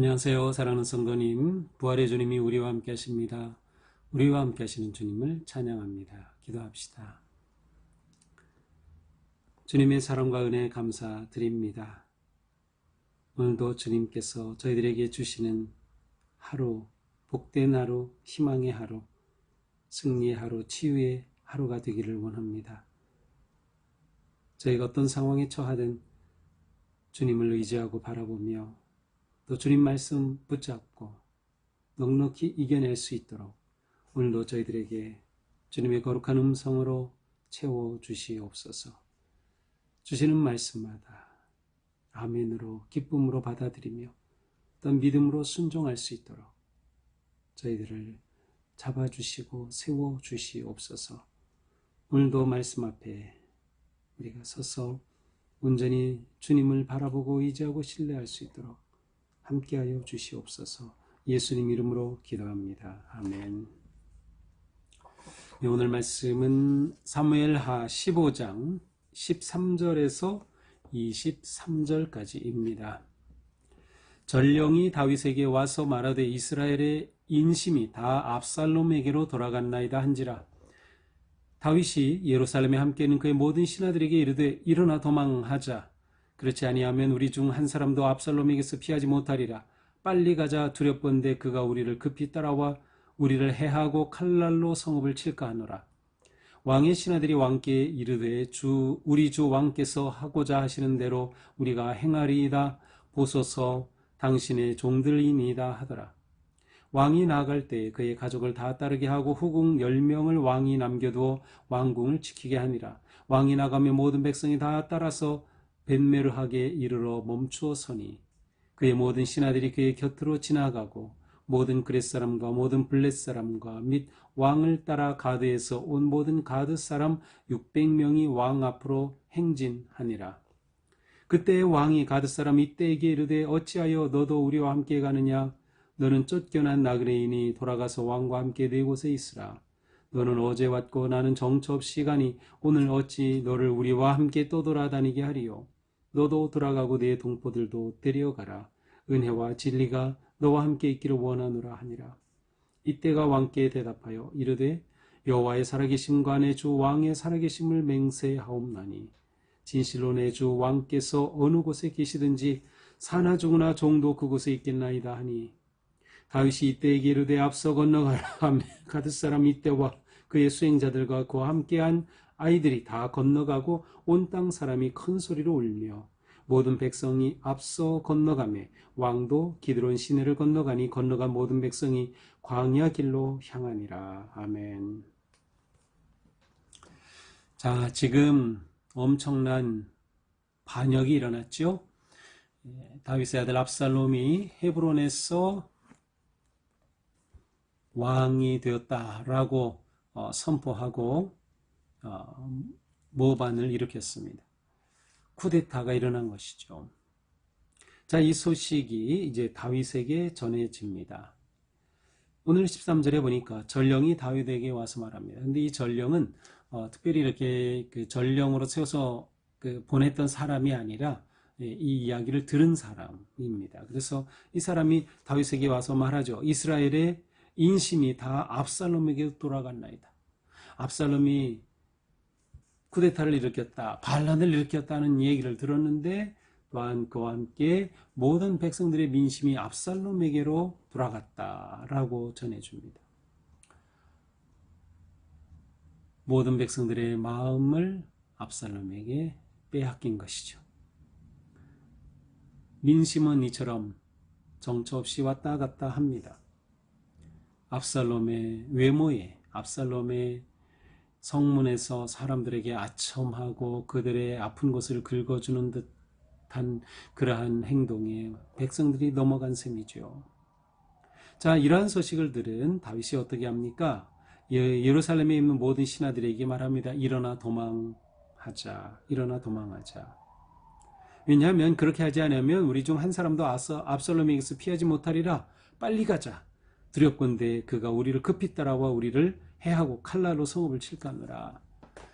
안녕하세요. 사랑하는 성도님, 부활의 주님이 우리와 함께 하십니다. 우리와 함께 하시는 주님을 찬양합니다. 기도합시다. 주님의 사랑과 은혜 감사드립니다. 오늘도 주님께서 저희들에게 주시는 하루, 복된 하루, 희망의 하루, 승리의 하루, 치유의 하루가 되기를 원합니다. 저희가 어떤 상황에 처하든 주님을 의지하고 바라보며 또 주님 말씀 붙잡고 넉넉히 이겨낼 수 있도록 오늘도 저희들에게 주님의 거룩한 음성으로 채워주시옵소서. 주시는 말씀마다 아멘으로 기쁨으로 받아들이며 또 믿음으로 순종할 수 있도록 저희들을 잡아주시고 세워주시옵소서. 오늘도 말씀 앞에 우리가 서서 온전히 주님을 바라보고 의지하고 신뢰할 수 있도록 함께하여 주시옵소서. 예수님 이름으로 기도합니다. 아멘. 오늘 말씀은 사무엘하 15장 13절에서 23절까지입니다. 전령이 다윗에게 와서 말하되 이스라엘의 인심이 다 압살롬에게로 돌아갔나이다 한지라. 다윗이 예루살렘에 함께 있는 그의 모든 신하들에게 이르되 일어나 도망하자. 그렇지 아니하면 우리 중 한 사람도 압살롬에게서 피하지 못하리라. 빨리 가자. 두렵건대 그가 우리를 급히 따라와 우리를 해하고 칼날로 성읍을 칠까 하노라. 왕의 신하들이 왕께 이르되 우리 주 왕께서 하고자 하시는 대로 우리가 행하리이다. 보소서 당신의 종들이니이다 하더라. 왕이 나아갈 때 그의 가족을 다 따르게 하고 후궁 10명을 왕이 남겨두어 왕궁을 지키게 하니라. 왕이 나가며 모든 백성이 다 따라서 벳메르하게 이르러 멈추어 서니 그의 모든 신하들이 그의 곁으로 지나가고 모든 그렛 사람과 모든 블렛 사람과 및 왕을 따라 가드에서 온 모든 가드 사람 600명이 왕 앞으로 행진하니라. 그때 왕이 가드 사람 이때에게 이르되 어찌하여 너도 우리와 함께 가느냐? 너는 쫓겨난 나그네이니 돌아가서 왕과 함께 네 곳에 있으라. 너는 어제 왔고 나는 정처 없이 가니 오늘 어찌 너를 우리와 함께 떠돌아다니게 하리요? 너도 돌아가고 네 동포들도 데려가라. 은혜와 진리가 너와 함께 있기를 원하노라 하니라. 이때가 왕께 대답하여 이르되 여호와의 살아계심과 내 주 왕의 살아계심을 맹세하옵나니 진실로 내 주 왕께서 어느 곳에 계시든지 사나 죽으나 종도 그곳에 있겠나이다 하니 다윗이 이때에게 이르되 앞서 건너가라 하며 가드 사람 이때와 그의 수행자들과 그와 함께한 아이들이 다 건너가고 온 땅 사람이 큰 소리로 울며 모든 백성이 앞서 건너가매 왕도 기드론 시내를 건너가니 건너간 모든 백성이 광야 길로 향하니라. 아멘. 자, 지금 엄청난 반역이 일어났죠. 다윗의 아들 압살롬이 헤브론에서 왕이 되었다라고 선포하고 모반을 일으켰습니다. 쿠데타가 일어난 것이죠. 자, 이 소식이 이제 다윗에게 전해집니다. 오늘 13절에 보니까 전령이 다윗에게 와서 말합니다. 근데 이 전령은 특별히 이렇게 그 전령으로 세워서 보냈던 사람이 아니라 이 이야기를 들은 사람입니다. 그래서 이 사람이 다윗에게 와서 말하죠. 이스라엘의 인심이 다 압살롬에게 돌아갔나이다. 압살롬이 쿠데타를 일으켰다, 반란을 일으켰다는 얘기를 들었는데 또한 그와 함께 모든 백성들의 민심이 압살롬에게로 돌아갔다라고 전해줍니다. 모든 백성들의 마음을 압살롬에게 빼앗긴 것이죠. 민심은 이처럼 정처 없이 왔다 갔다 합니다. 압살롬의 외모에, 압살롬의 성문에서 사람들에게 아첨하고 그들의 아픈 곳을 긁어주는 듯한 그러한 행동에 백성들이 넘어간 셈이죠. 자, 이러한 소식을 들은 다윗이 어떻게 합니까? 예루살렘에 있는 모든 신하들에게 말합니다. 일어나 도망하자. 일어나 도망하자. 왜냐하면 그렇게 하지 않으면 우리 중 한 사람도 압살롬에게서 피하지 못하리라. 빨리 가자. 두렵건대 그가 우리를 급히 따라와 우리를 해하고 칼날로 성읍을 칠까 하노라.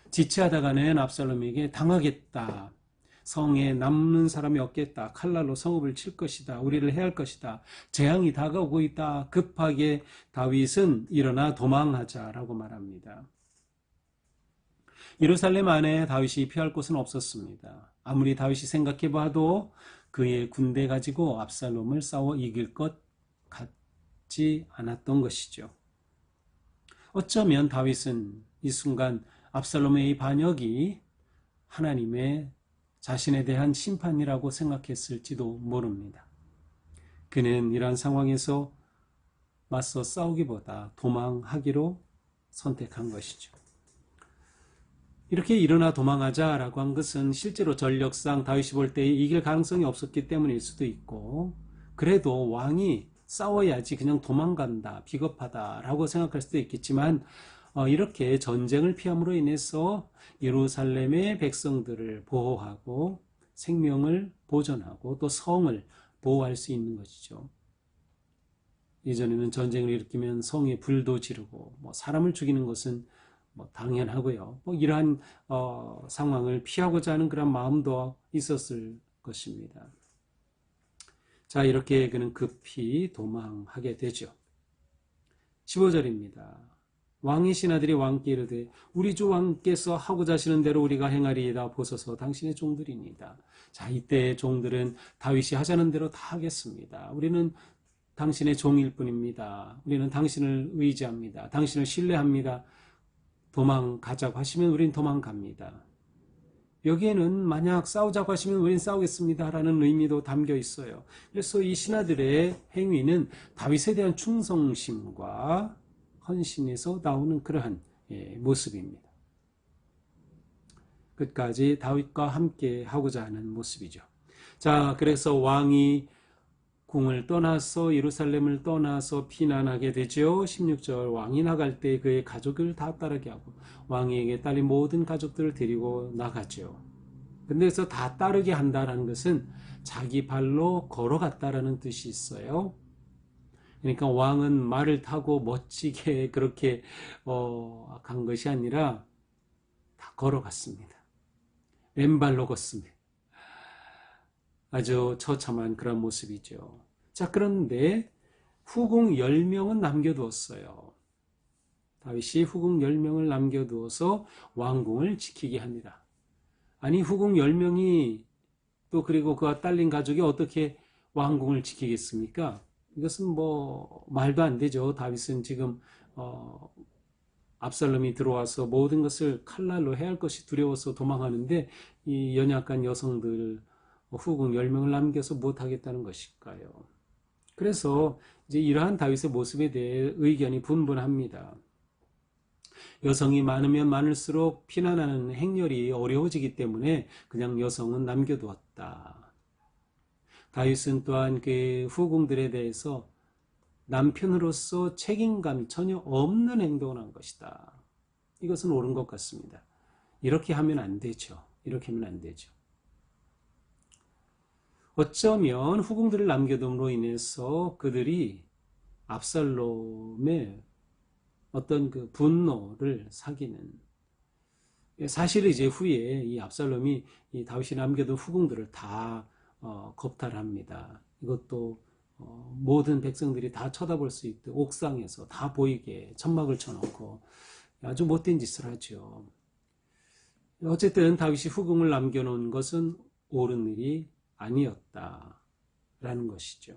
지체하다가는 압살롬에게 당하겠다. 성에 남는 사람이 없겠다. 칼날로 성읍을 칠 것이다. 우리를 해할 것이다. 재앙이 다가오고 있다. 급하게 다윗은 일어나 도망하자라고 말합니다. 예루살렘 안에 다윗이 피할 곳은 없었습니다. 아무리 다윗이 생각해봐도 그의 군대 가지고 압살롬을 싸워 이길 것 같지 않았던 것이죠. 어쩌면 다윗은 이 순간 압살롬의 이 반역이 하나님의 자신에 대한 심판이라고 생각했을지도 모릅니다. 그는 이러한 상황에서 맞서 싸우기보다 도망하기로 선택한 것이죠. 이렇게 일어나 도망하자라고 한 것은 실제로 전력상 다윗이 볼 때 이길 가능성이 없었기 때문일 수도 있고, 그래도 왕이 싸워야지 그냥 도망간다, 비겁하다라고 생각할 수도 있겠지만, 이렇게 전쟁을 피함으로 인해서 예루살렘의 백성들을 보호하고 생명을 보존하고 또 성을 보호할 수 있는 것이죠. 예전에는 전쟁을 일으키면 성에 불도 지르고 사람을 죽이는 것은 당연하고요. 이러한 상황을 피하고자 하는 그런 마음도 있었을 것입니다. 자, 이렇게 그는 급히 도망하게 되죠. 15절입니다. 왕의 신하들이 왕께 이르되 우리 주 왕께서 하고자 하시는 대로 우리가 행하리이다. 보소서 당신의 종들이니이다. 자, 이때 종들은 다윗이 하자는 대로 다 하겠습니다. 우리는 당신의 종일 뿐입니다. 우리는 당신을 의지합니다. 당신을 신뢰합니다. 도망가자고 하시면 우린 도망갑니다. 여기에는 만약 싸우자고 하시면 우린 싸우겠습니다 라는 의미도 담겨 있어요. 그래서 이 신하들의 행위는 다윗에 대한 충성심과 헌신에서 나오는 그러한 모습입니다. 끝까지 다윗과 함께 하고자 하는 모습이죠. 자, 그래서 왕이 궁을 떠나서 예루살렘을 떠나서 피난하게 되죠. 16절 왕이 나갈 때 그의 가족을 다 따르게 하고 왕에게 딸린 모든 가족들을 데리고 나가죠. 근데 그래서 다 따르게 한다는 것은 자기 발로 걸어갔다라는 뜻이 있어요. 그러니까 왕은 말을 타고 멋지게 그렇게 간 것이 아니라 다 걸어갔습니다. 왼발로 걷습니다. 아주 처참한 그런 모습이죠. 자, 그런데 후궁 10명은 남겨두었어요. 다윗이 후궁 10명을 남겨두어서 왕궁을 지키게 합니다. 아니, 후궁 10명이 또 그리고 그와 딸린 가족이 어떻게 왕궁을 지키겠습니까? 이것은 말도 안 되죠. 다윗은 지금 압살롬이 들어와서 모든 것을 칼날로 해야 할 것이 두려워서 도망하는데 이 연약한 여성들 후궁 10명을 남겨서 못하겠다는 것일까요? 그래서 이제 이러한 다윗의 모습에 대해 의견이 분분합니다. 여성이 많으면 많을수록 피난하는 행렬이 어려워지기 때문에 그냥 여성은 남겨두었다. 다윗은 또한 그 후궁들에 대해서 남편으로서 책임감 전혀 없는 행동을 한 것이다. 이것은 옳은 것 같습니다. 이렇게 하면 안 되죠. 이렇게 하면 안 되죠. 어쩌면 후궁들을 남겨둠으로 인해서 그들이 압살롬의 어떤 그 분노를 사기는, 사실 이제 후에 이 압살롬이 이 다윗이 남겨둔 후궁들을 다 겁탈합니다. 이것도 모든 백성들이 다 쳐다볼 수 있도록 옥상에서 다 보이게 천막을 쳐놓고 아주 못된 짓을 하죠. 어쨌든 다윗이 후궁을 남겨놓은 것은 옳은 일이 아니었다라는 것이죠.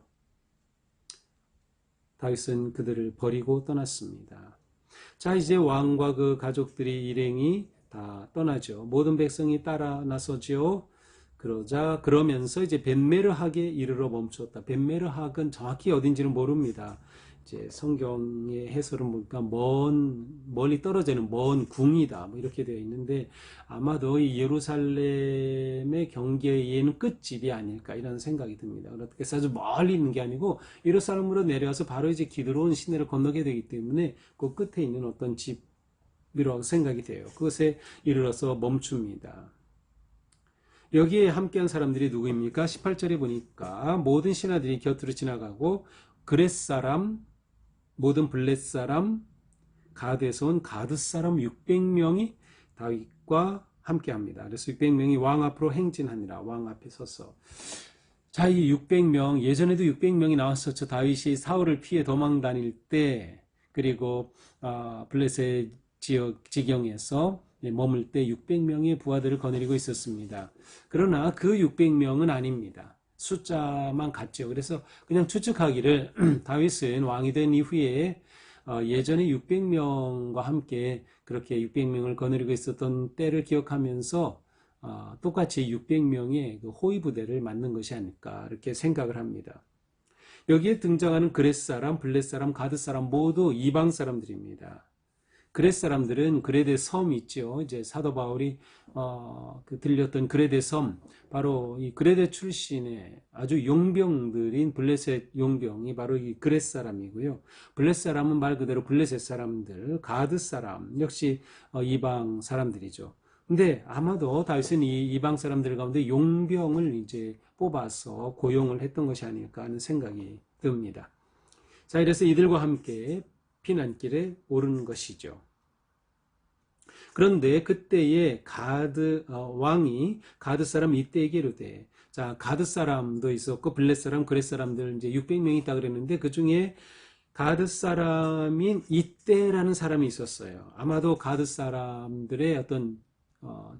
다윗은 그들을 버리고 떠났습니다. 자, 이제 왕과 그 가족들이 일행이 다 떠나죠. 모든 백성이 따라 나서죠. 그러면서 이제 벳메르학에 이르러 멈추었다. 벳메르학은 정확히 어딘지는 모릅니다. 이제 성경의 해설은 보니까 멀리 떨어지는 먼 궁이다. 이렇게 되어 있는데 아마도 이 예루살렘의 경계에는 끝집이 아닐까 이런 생각이 듭니다. 그래서 아주 멀리 있는 게 아니고 예루살렘으로 내려와서 바로 이제 기드론 시내를 건너게 되기 때문에 그 끝에 있는 어떤 집이라고 생각이 돼요. 그것에 이르러서 멈춥니다. 여기에 함께한 사람들이 누구입니까? 18절에 보니까 모든 신하들이 곁으로 지나가고 그렛 사람, 모든 블렛 사람, 가드에서 온 가드 사람 600명이 다윗과 함께합니다. 그래서 600명이 왕 앞으로 행진하니라. 왕 앞에 서서. 자, 이 600명, 예전에도 600명이 나왔었죠. 다윗이 사울을 피해 도망 다닐 때, 그리고 블레셋 지경에서 머물 때 600명의 부하들을 거느리고 있었습니다. 그러나 그 600명은 아닙니다. 숫자만 같죠. 그래서 그냥 추측하기를 다윗은 왕이 된 이후에 예전에 600명과 함께 그렇게 600명을 거느리고 있었던 때를 기억하면서 똑같이 600명의 그 호위 부대를 만든 것이 아닐까 이렇게 생각을 합니다. 여기에 등장하는 그렛 사람, 블렛 사람, 가드 사람 모두 이방 사람들입니다. 그렛 사람들은 그렛의 섬이 있죠. 이제 사도 바울이 들렸던 그렛의 섬, 바로 이 그렛의 출신의 아주 용병들인 블레셋 용병이 바로 이 그렛 사람이고요. 블렛 사람은 말 그대로 블레셋 사람들, 가드 사람 역시 이방 사람들이죠. 근데 아마도 다윗은 이 이방 사람들 가운데 용병을 이제 뽑아서 고용을 했던 것이 아닐까 하는 생각이 듭니다. 자, 이래서 이들과 함께 피난길에 오르는 것이죠. 그런데 그때의 왕이 가드 사람 이때에게 이르되, 자, 가드 사람도 있었고 블렛 사람, 그렛 사람들 이제 600명이 있다 그랬는데 그 중에 가드 사람인 이때라는 사람이 있었어요. 아마도 가드 사람들의 어떤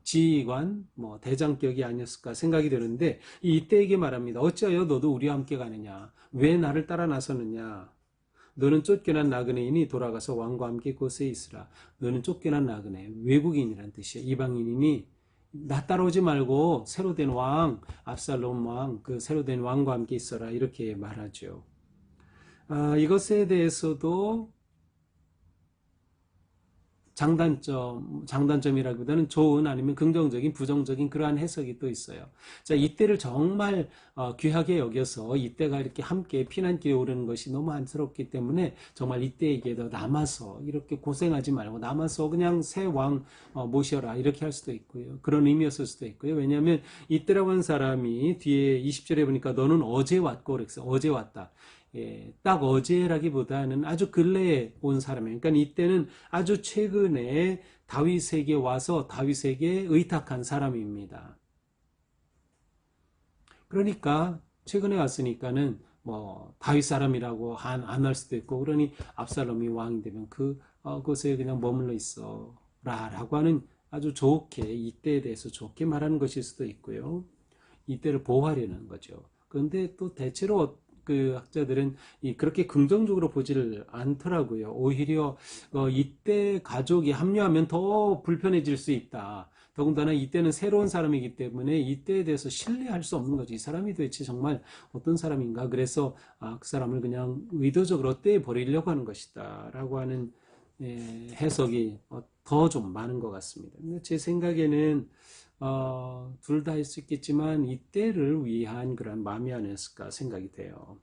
지휘관, 대장격이 아니었을까 생각이 드는데 이 이때에게 말합니다. 어찌하여 너도 우리와 함께 가느냐? 왜 나를 따라 나서느냐? 너는 쫓겨난 나그네인이 돌아가서 왕과 함께 곳에 있으라. 너는 쫓겨난 나그네, 외국인이란 뜻이야. 이방인이니 나 따라오지 말고 새로 된 왕, 압살롬 왕, 그 새로 된 왕과 함께 있어라. 이렇게 말하죠. 이것에 대해서도 장단점이라기보다는 좋은 아니면 긍정적인 부정적인 그러한 해석이 또 있어요. 자, 이때를 정말 귀하게 여겨서 이때가 이렇게 함께 피난길에 오르는 것이 너무 안쓰럽기 때문에 정말 이때에게도 남아서 이렇게 고생하지 말고 남아서 그냥 새 왕 모셔라 이렇게 할 수도 있고요. 그런 의미였을 수도 있고요. 왜냐하면 이때라고 하는 사람이 뒤에 20절에 보니까 너는 어제 왔고 그랬어. 어제 왔다. 딱 어제라기보다는 아주 근래에 온 사람이에요. 그러니까 이때는 아주 최근에 다윗에게 와서 다윗에게 의탁한 사람입니다. 그러니까 최근에 왔으니까는 다윗 사람이라고 안 할 수도 있고, 그러니 압살롬이 왕이 되면 그곳에 그냥 머물러 있어라 라고 하는 아주 좋게 이때에 대해서 좋게 말하는 것일 수도 있고요. 이때를 보호하려는 거죠. 그런데 또 대체로 그 학자들은 그렇게 긍정적으로 보지를 않더라고요. 오히려 이때 가족이 합류하면 더 불편해질 수 있다. 더군다나 이때는 새로운 사람이기 때문에 이때에 대해서 신뢰할 수 없는 거지. 이 사람이 도대체 정말 어떤 사람인가. 그래서 그 사람을 그냥 의도적으로 떼버리려고 하는 것이다 라고 하는 해석이 더 좀 많은 것 같습니다. 근데 제 생각에는 둘 다 할 수 있겠지만 이때를 위한 그런 마음이 아니었을까 생각이 돼요.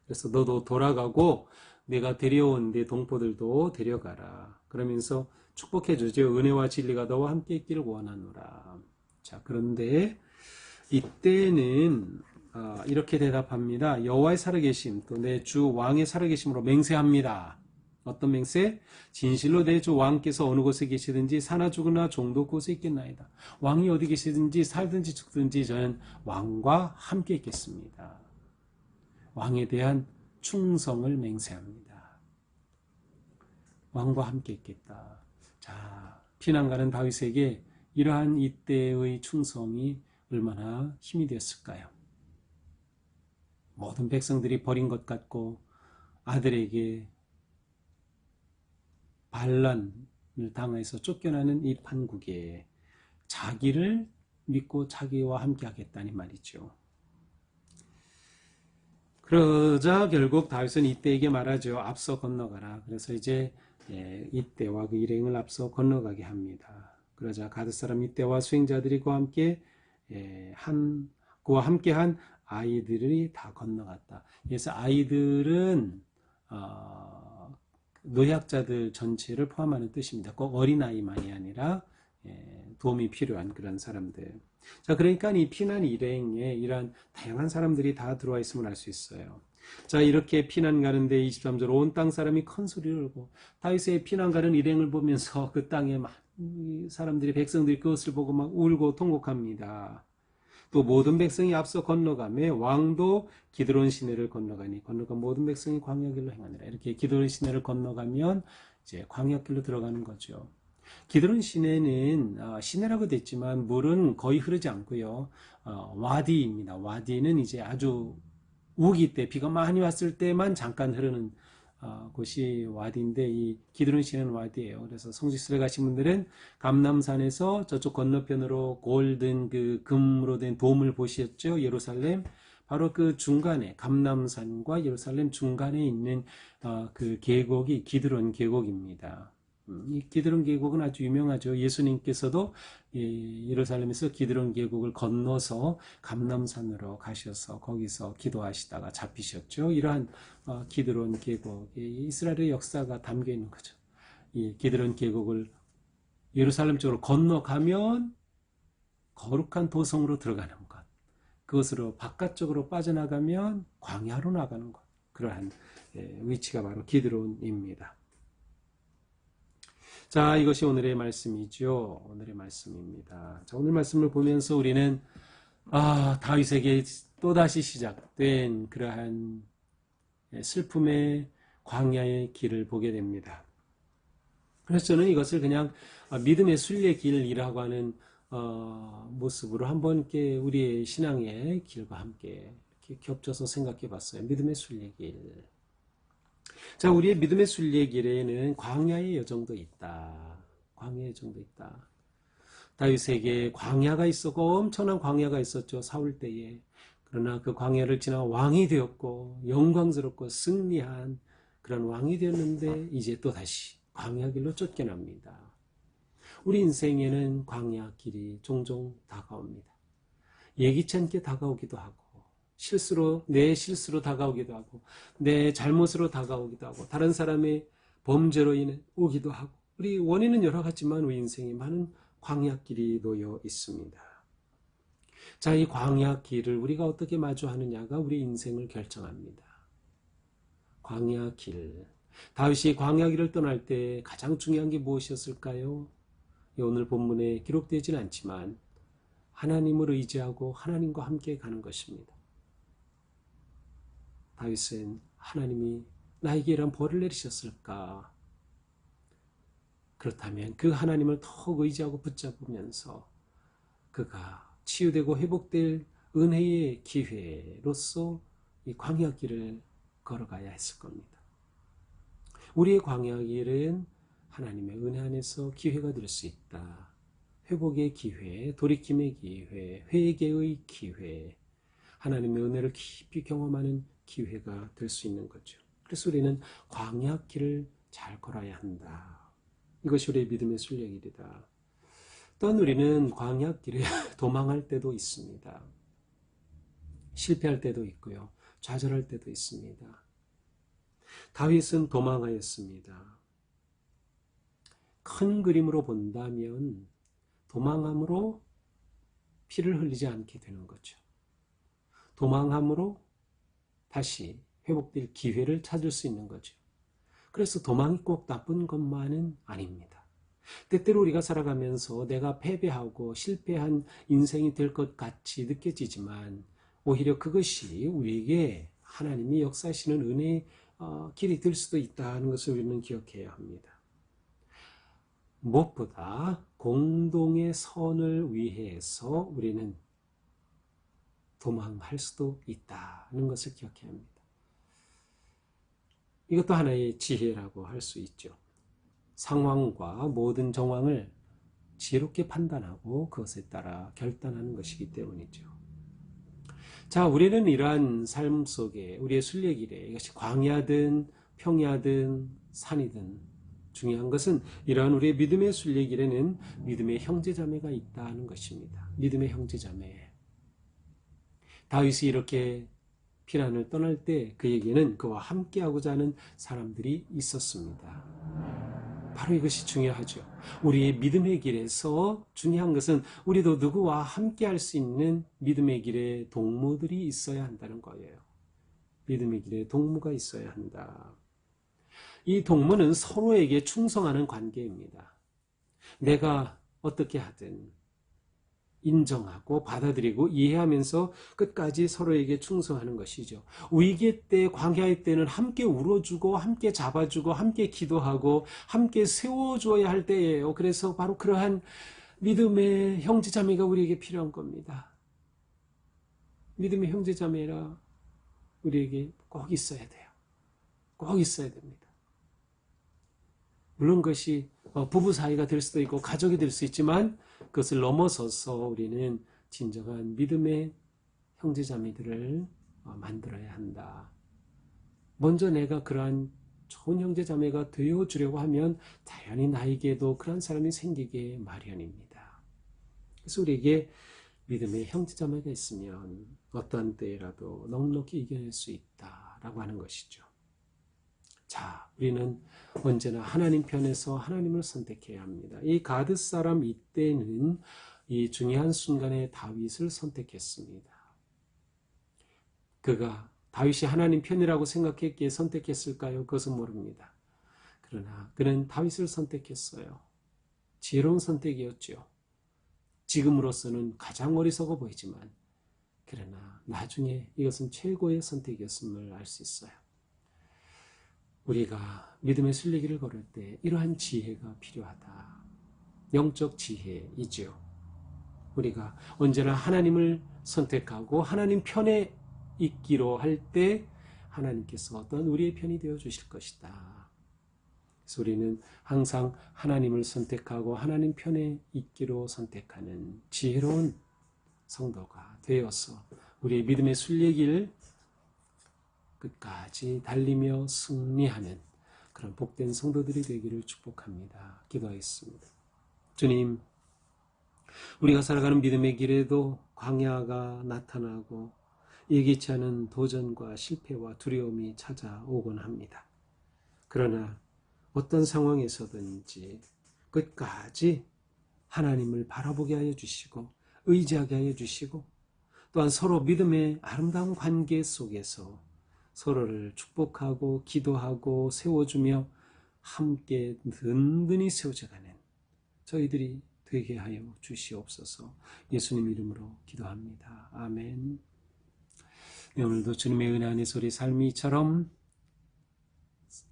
그래서 너도 돌아가고 내가 데려온 내 동포들도 데려가라. 그러면서 축복해 주죠. 은혜와 진리가 너와 함께 있기를 원하노라. 자, 그런데 이때는 이렇게 대답합니다. 여호와의 살아계심 또 내 주 왕의 살아계심으로 맹세합니다. 어떤 맹세? 진실로 내 주 왕께서 어느 곳에 계시든지 사나 죽으나 종도 곳에 있겠나이다. 왕이 어디 계시든지 살든지 죽든지 저는 왕과 함께 있겠습니다. 왕에 대한 충성을 맹세합니다. 왕과 함께 있겠다. 자, 피난가는 다윗에게 이러한 이때의 충성이 얼마나 힘이 되었을까요? 모든 백성들이 버린 것 같고 아들에게 반란을 당해서 쫓겨나는 이 판국에 자기를 믿고 자기와 함께 하겠다니 말이죠. 그러자 결국 다윗은 이때에게 말하죠. 앞서 건너가라. 그래서 이제 이때와 그 일행을 앞서 건너가게 합니다. 그러자 가드 사람 이때와 수행자들이 그와 함께한 아이들이 다 건너갔다. 그래서 아이들은 노약자들 전체를 포함하는 뜻입니다. 꼭 어린아이만이 아니라 도움이 필요한 그런 사람들. 자, 그러니까 이 피난 일행에 이러한 다양한 사람들이 다 들어와 있음을 알 수 있어요. 자, 이렇게 피난 가는데 23절 온 땅 사람이 큰 소리를 울고 다윗의 피난 가는 일행을 보면서 그 땅에 많은 사람들이 백성들이 그것을 보고 막 울고 통곡합니다. 또 모든 백성이 앞서 건너가며 왕도 기드론 시내를 건너가니 건너가 모든 백성이 광야길로 행하니라. 이렇게 기드론 시내를 건너가면 이제 광야길로 들어가는 거죠. 기드론 시내는 시내라고 됐지만 물은 거의 흐르지 않고요. 와디입니다. 와디는 이제 아주 우기 때 비가 많이 왔을 때만 잠깐 흐르는 곳이 와디인데 이 기드론 시내는 와디예요. 그래서 성지순례 가신 분들은 감람산에서 저쪽 건너편으로 골든 그 금으로 된 돔을 보셨죠? 예루살렘. 바로 그 중간에 감람산과 예루살렘 중간에 있는 그 계곡이 기드론 계곡입니다. 이 기드론 계곡은 아주 유명하죠. 예수님께서도 예루살렘에서 기드론 계곡을 건너서 감람산으로 가셔서 거기서 기도하시다가 잡히셨죠. 이러한 기드론 계곡, 이스라엘의 역사가 담겨 있는 거죠. 이 기드론 계곡을 예루살렘 쪽으로 건너가면 거룩한 도성으로 들어가는 것, 그것으로 바깥쪽으로 빠져나가면 광야로 나가는 것, 그러한 위치가 바로 기드론입니다. 자, 이것이 오늘의 말씀이죠. 오늘의 말씀입니다. 자, 오늘 말씀을 보면서 우리는 다윗에게 또다시 시작된 그러한 슬픔의 광야의 길을 보게 됩니다. 그래서 저는 이것을 그냥 믿음의 순례길이라고 하는 모습으로 한번 이렇게 우리의 신앙의 길과 함께 이렇게 겹쳐서 생각해 봤어요. 믿음의 순례길. 자, 우리의 믿음의 순례길에는 광야의 여정도 있다. 광야의 여정도 있다. 다윗에게 광야가 있었고 엄청난 광야가 있었죠. 사울 때에. 그러나 그 광야를 지나 왕이 되었고 영광스럽고 승리한 그런 왕이 되었는데 이제 또다시 광야 길로 쫓겨납니다. 우리 인생에는 광야 길이 종종 다가옵니다. 예기치 않게 다가오기도 하고 내 실수로 다가오기도 하고 내 잘못으로 다가오기도 하고 다른 사람의 범죄로 인해 오기도 하고 우리 원인은 여러 가지만 우리 인생에 많은 광야길이 놓여 있습니다. 자, 이 광야길을 우리가 어떻게 마주하느냐가 우리 인생을 결정합니다. 광야길. 다윗이 광야길을 떠날 때 가장 중요한 게 무엇이었을까요? 오늘 본문에 기록되진 않지만 하나님을 의지하고 하나님과 함께 가는 것입니다. 다윗은 하나님이 나에게 이런 벌을 내리셨을까? 그렇다면 그 하나님을 더욱 의지하고 붙잡으면서 그가 치유되고 회복될 은혜의 기회로서 이 광야길을 걸어가야 했을 겁니다. 우리의 광야길은 하나님의 은혜 안에서 기회가 될 수 있다. 회복의 기회, 돌이킴의 기회, 회개의 기회, 하나님의 은혜를 깊이 경험하는 기회가 될 수 있는 거죠. 그래서 우리는 광야길을 잘 걸어야 한다. 이것이 우리의 믿음의 순례길이다. 또한 우리는 광야길에 도망할 때도 있습니다. 실패할 때도 있고요. 좌절할 때도 있습니다. 다윗은 도망하였습니다. 큰 그림으로 본다면 도망함으로 피를 흘리지 않게 되는 거죠. 도망함으로 다시 회복될 기회를 찾을 수 있는 거죠. 그래서 도망이 꼭 나쁜 것만은 아닙니다. 때때로 우리가 살아가면서 내가 패배하고 실패한 인생이 될 것 같이 느껴지지만 오히려 그것이 우리에게 하나님이 역사하시는 은혜의 길이 될 수도 있다는 것을 우리는 기억해야 합니다. 무엇보다 공동의 선을 위해서 우리는 도망할 수도 있다는 것을 기억해야 합니다. 이것도 하나의 지혜라고 할 수 있죠. 상황과 모든 정황을 지혜롭게 판단하고 그것에 따라 결단하는 것이기 때문이죠. 자, 우리는 이러한 삶 속에 우리의 순례길에 이것이 광야든 평야든 산이든 중요한 것은 이러한 우리의 믿음의 순례길에는 믿음의 형제자매가 있다는 것입니다. 믿음의 형제자매. 다윗이 이렇게 피난을 떠날 때 그에게는 그와 함께하고자 하는 사람들이 있었습니다. 바로 이것이 중요하죠. 우리의 믿음의 길에서 중요한 것은 우리도 누구와 함께할 수 있는 믿음의 길에 동무들이 있어야 한다는 거예요. 믿음의 길에 동무가 있어야 한다. 이 동무는 서로에게 충성하는 관계입니다. 내가 어떻게 하든 인정하고 받아들이고 이해하면서 끝까지 서로에게 충성하는 것이죠. 위기 때, 광야의 때는 함께 울어주고 함께 잡아주고 함께 기도하고 함께 세워줘야 할 때예요. 그래서 바로 그러한 믿음의 형제자매가 우리에게 필요한 겁니다. 믿음의 형제자매라 우리에게 꼭 있어야 돼요. 꼭 있어야 됩니다. 물론 그것이 부부 사이가 될 수도 있고 가족이 될 수 있지만 그것을 넘어서서 우리는 진정한 믿음의 형제자매들을 만들어야 한다. 먼저 내가 그러한 좋은 형제자매가 되어주려고 하면 당연히 나에게도 그런 사람이 생기게 마련입니다. 그래서 우리에게 믿음의 형제자매가 있으면 어떠한 때라도 넉넉히 이겨낼 수 있다라고 하는 것이죠. 자, 우리는 언제나 하나님 편에서 하나님을 선택해야 합니다. 이 가드 사람 이때는 이 중요한 순간에 다윗을 선택했습니다. 그가 다윗이 하나님 편이라고 생각했기에 선택했을까요? 그것은 모릅니다. 그러나 그는 다윗을 선택했어요. 지혜로운 선택이었죠. 지금으로서는 가장 어리석어 보이지만 그러나 나중에 이것은 최고의 선택이었음을 알 수 있어요. 우리가 믿음의 순례길을 걸을 때 이러한 지혜가 필요하다. 영적 지혜이지요. 우리가 언제나 하나님을 선택하고 하나님 편에 있기로 할 때 하나님께서 어떤 우리의 편이 되어 주실 것이다. 그래서 우리는 항상 하나님을 선택하고 하나님 편에 있기로 선택하는 지혜로운 성도가 되어서 우리의 믿음의 순례길 끝까지 달리며 승리하는 그런 복된 성도들이 되기를 축복합니다. 기도하겠습니다. 주님, 우리가 살아가는 믿음의 길에도 광야가 나타나고 예기치 않은 도전과 실패와 두려움이 찾아오곤 합니다. 그러나 어떤 상황에서든지 끝까지 하나님을 바라보게 하여 주시고 의지하게 하여 주시고 또한 서로 믿음의 아름다운 관계 속에서 서로를 축복하고 기도하고 세워주며 함께 든든히 세워져가는 저희들이 되게 하여 주시옵소서. 예수님 이름으로 기도합니다. 아멘. 네, 오늘도 주님의 은혜 안에서 우리 삶이 이처럼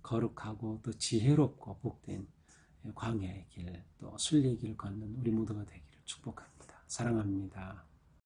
거룩하고 또 지혜롭고 복된 광야의 길, 또 순례의 길 걷는 우리 모두가 되기를 축복합니다. 사랑합니다.